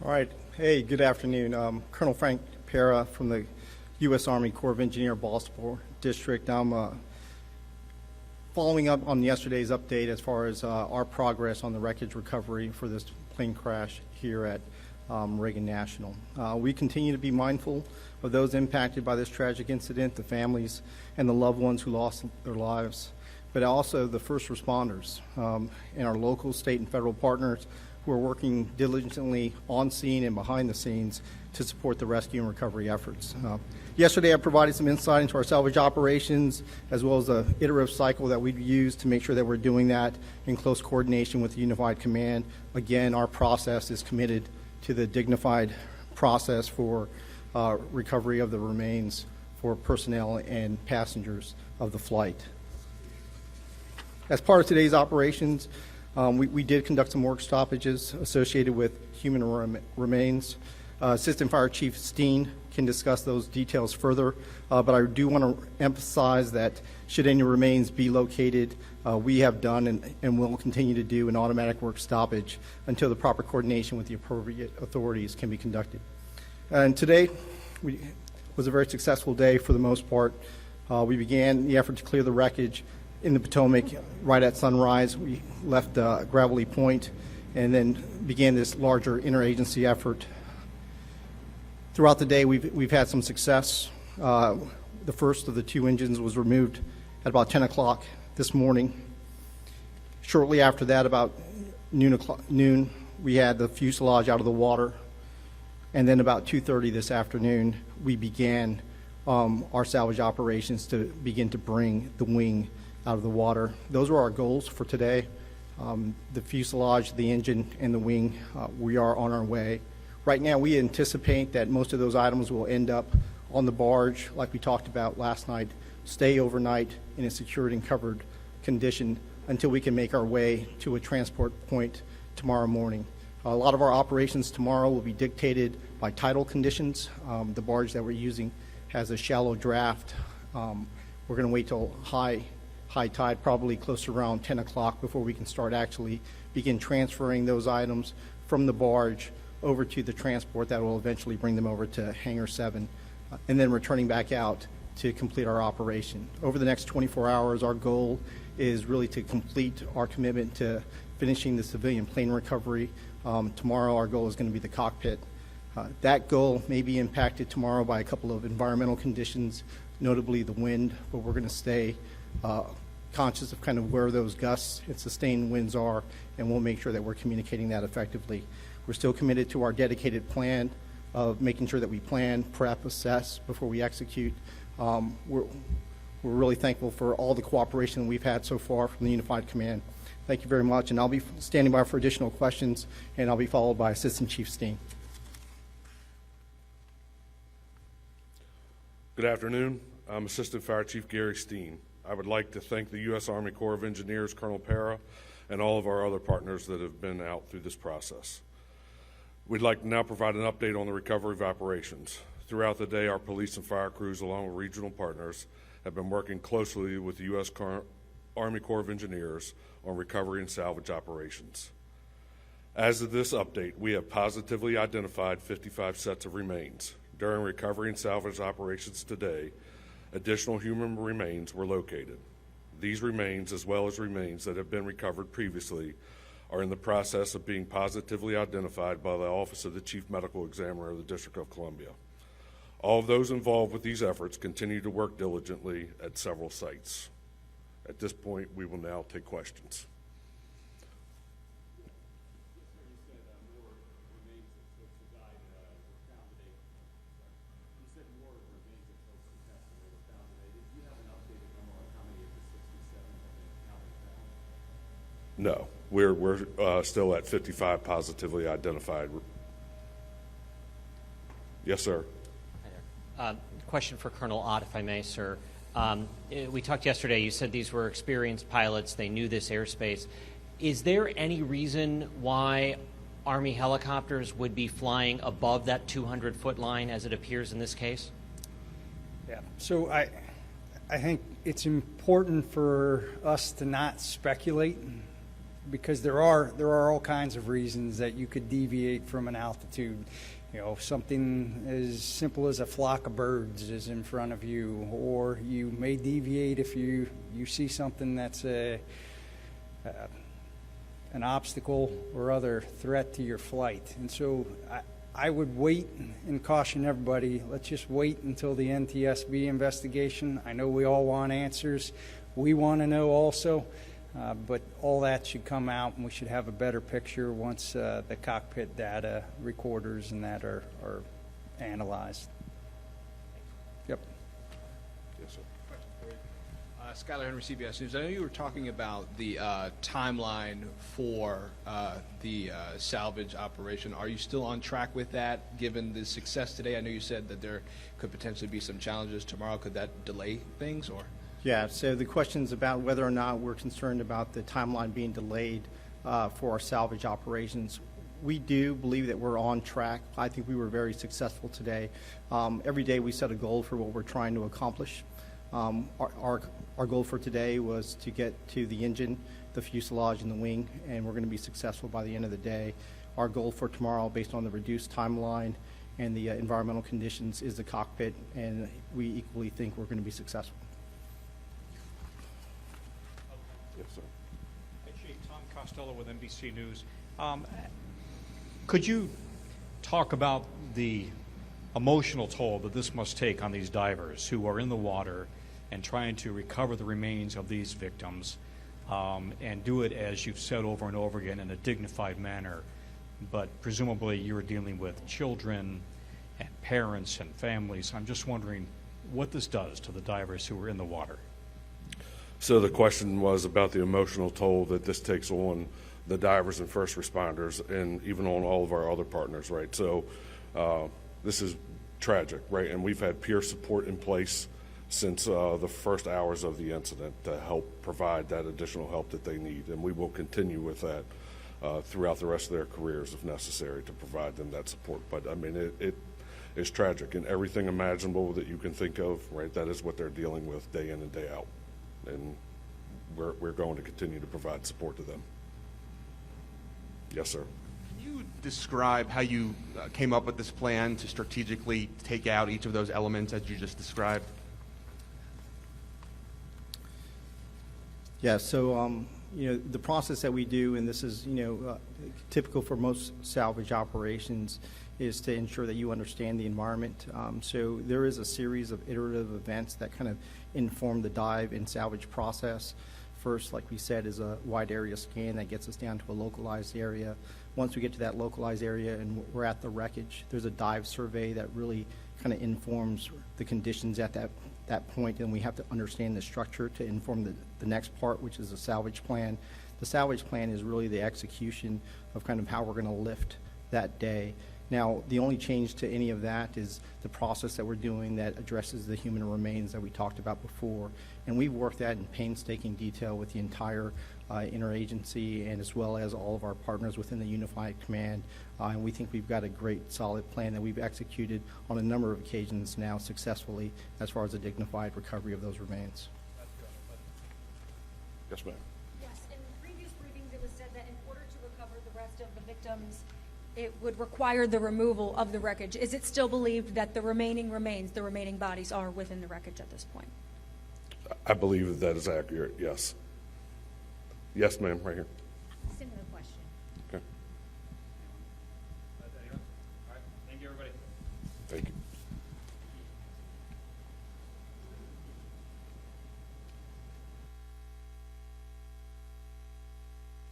All right. Hey, good afternoon. Colonel Frank Pera from the U.S. Army Corps of Engineers, Baltimore District. I'm following up on yesterday's update as far as our progress on the wreckage recovery for this plane crash here at Reagan National. We continue to be mindful of those impacted by this tragic incident, the families and the loved ones who lost their lives, but also the first responders and our local, state, and federal partners who are working diligently on scene and behind the scenes to support the rescue and recovery efforts. Yesterday I provided some insight into our salvage operations as well as the iterative cycle that we've used to make sure that we're doing that in close coordination with the Unified Command. Again, our process is committed to the dignified process for recovery of the remains for personnel and passengers of the flight. As part of today's operations, we did conduct some work stoppages associated with human remains. Assistant Fire Chief Steen can discuss those details further, but I do want to emphasize that should any remains be located, we have done and will continue to do an automatic work stoppage until the proper coordination with the appropriate authorities can be conducted. And today was a very successful day for the most part. We began the effort to clear the wreckage in the Potomac right at sunrise. We left Gravelly Point and then began this larger interagency effort. Throughout the day, we've had some success. The first of the two engines was removed at about 10 o'clock this morning. Shortly after that, about noon, we had the fuselage out of the water. And then about 2:30 this afternoon, we began our salvage operations to begin to bring the wing out of the water. Those were our goals for today. The fuselage, the engine, and the wing, we are on our way. Right now, we anticipate that most of those items will end up on the barge, like we talked about last night, stay overnight in a secured and covered condition until we can make our way to a transport point tomorrow morning. A lot of our operations tomorrow will be dictated by tidal conditions. The barge that we're using has a shallow draft. We're going to wait till high tide, probably close to around 10 o'clock before we can start actually begin transferring those items from the barge over to the transport that will eventually bring them over to Hangar 7, and then returning back out to complete our operation. Over the next 24 hours, our goal is really to complete our commitment to finishing the civilian plane recovery. Tomorrow, our goal is going to be the cockpit. That goal may be impacted tomorrow by a couple of environmental conditions, notably the wind, but we're going to stay conscious of kind of where those gusts and sustained winds are, and we'll make sure that we're communicating that effectively. We're still committed to our dedicated plan of making sure that we plan, prep, assess before we execute. We're really thankful for all the cooperation we've had so far from the Unified Command. Thank you very much, and I'll be standing by for additional questions, and I'll be followed by Assistant Chief Steen. Good afternoon. I'm Assistant Fire Chief Gary Steen. I would like to thank the U.S. Army Corps of Engineers, Colonel Pera, and all of our other partners that have been out through this process. We'd like to now provide an update on the recovery of operations. Throughout the day, our police and fire crews, along with regional partners, have been working closely with the U.S. Army Corps of Engineers on recovery and salvage operations. As of this update, we have positively identified 55 sets of remains. During recovery and salvage operations today, additional human remains were located. These remains, as well as remains that have been recovered previously, are in the process of being positively identified by the Office of the Chief Medical Examiner of the District of Columbia. All of those involved with these efforts continue to work diligently at several sites. At this point, we will now take questions. No, we're still at 55 positively identified. Yes, sir. Hi there. Question for Colonel Ott, if I may, sir. We talked yesterday, you said these were experienced pilots, they knew this airspace. Is there any reason why Army helicopters would be flying above that 200-foot line as it appears in this case? Yeah, so I think it's important for us to not speculate because there are all kinds of reasons that you could deviate from an altitude. You know, something as simple as a flock of birds is in front of you, or you may deviate if you see something that's an obstacle or other threat to your flight. And so I would wait and caution everybody, let's just wait until the NTSB investigation. I know we all want answers. We want to know also. But all that should come out, and we should have a better picture once the cockpit data recorders and that are analyzed. Yep. Yes, sir. Skylar Henry, CBS News. I know you were talking about the timeline for the salvage operation. Are you still on track with that, given the success today? I know you said that there could potentially be some challenges tomorrow. Could that delay things, or? Yeah, so the question's about whether or not we're concerned about the timeline being delayed for our salvage operations. We do believe that we're on track. I think we were very successful today. Every day we set a goal for what we're trying to accomplish. Our goal for today was to get to the engine, the fuselage, and the wing, and we're going to be successful by the end of the day. Our goal for tomorrow, based on the reduced timeline and the environmental conditions, is the cockpit, and we equally think we're going to be successful. Yes, sir. Hey, Chief, Tom Costello with NBC News. Could you talk about the emotional toll that this must take on these divers who are in the water and trying to recover the remains of these victims, and do it, as you've said over and over again, in a dignified manner? But presumably you're dealing with children and parents and families. I'm just wondering what this does to the divers who are in the water. So the question was about the emotional toll that this takes on the divers and first responders, and even on all of our other partners, right? So this is tragic, right? And we've had peer support in place since the first hours of the incident to help provide that additional help that they need, and we will continue with that throughout the rest of their careers if necessary to provide them that support. But I mean, it is tragic, and everything imaginable that you can think of, right? That is what they're dealing with day in and day out. And we're going to continue to provide support to them. Yes, sir. Can you describe how you came up with this plan to strategically take out each of those elements as you just described? Yeah, so you know, the process that we do, and this is, you know, typical for most salvage operations, is to ensure that you understand the environment. So there is a series of iterative events that kind of inform the dive and salvage process. First, like we said, is a wide area scan that gets us down to a localized area. Once we get to that localized area and we're at the wreckage, there's a dive survey that really kind of informs the conditions at that point, and we have to understand the structure to inform the next part, which is the salvage plan. The salvage plan is really the execution of kind of how we're going to lift that day. Now, the only change to any of that is the process that we're doing that addresses the human remains that we talked about before. And we've worked that in painstaking detail with the entire interagency, and as well as all of our partners within the Unified Command. And we think we've got a great, solid plan that we've executed on a number of occasions now successfully as far as the dignified recovery of those remains. Yes, ma'am. Yes, in previous briefings, it was said that in order to recover the rest of the victims, it would require the removal of the wreckage. Is it still believed that the remaining remains, the remaining bodies, are within the wreckage at this point? I believe that is accurate, yes. Yes, ma'am, right here. Similar question.